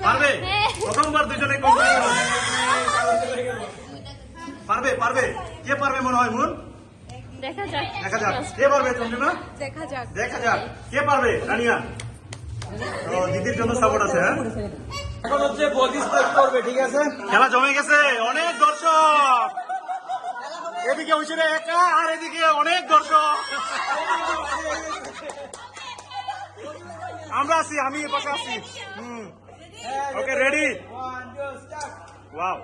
পারবে প্রথমবার দুজনে পারবে পারবে কে পারবে মনে হয় মুন দেখা যাক দেখা যাক কে পারবে চন্দ্রিমা দেখা যাক কে পারবে রানিয়া তো দিদির জন্য সাপোর্ট আছে হ্যাঁ এখন হচ্ছে বডি স্ট্রেচ করবে ঠিক আছে খেলা জমে গেছে অনেক দর্শক এদিকে ঐশ্বর্য একা আর এদিকে অনেক দর্শক আমরা আছি আমি এর পাশে আছি ওকে রেডি ওয়াও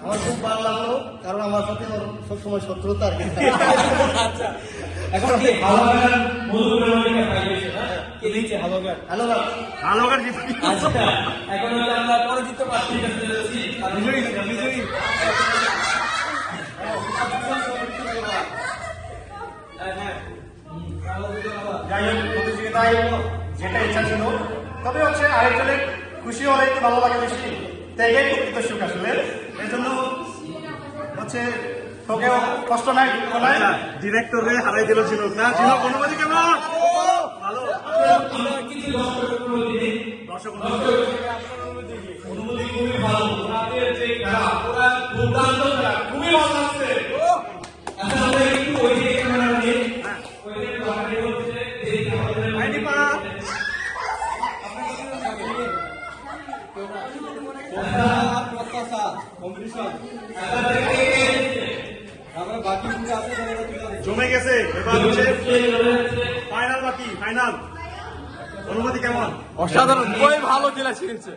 আমার খুব ভালো লাগলো কারণ আমার সাথে সবসময় শত্রুতা আর কি এখন কি হালগার কে দিচ্ছে হালগার আলোকার জিত আচ্ছা এখন হচ্ছে আমরা পরাজিত প্রার্থীর কাছে যাচ্ছি বিজয়ী বিজয়ী যাই হোক প্রতিযোগিতায় যেটা ইচ্ছা ছিল তবে হচ্ছে আরেকজনের খুশি হলে একটু ভালো লাগে বেশি ত্যাগেই প্রকৃত সুখ আসলে এর জন্য হচ্ছে তোকেও কষ্ট নাই ডিরেক্টর রে হারাই দিল ঝিনুক না ঝিনুক অনুমতি কেমন ভালো দর্শক অনুমতি খুবই ভালো ওনাদের যে খেলা ওরা দুর্দান্ত খেলা খুবই ভালো লাগছে আচ্ছা আমরা একটু ওই যে ক্যামেরা নিয়ে ওই যে বাকি হচ্ছে এই আমাদের আইডি পাড়া জমে গেছে এবার হচ্ছে ফাইনাল বাকি ফাইনাল অনুমতি কেমন অসাধারণ খুবই ভালো খেলা ছিঁড়েছে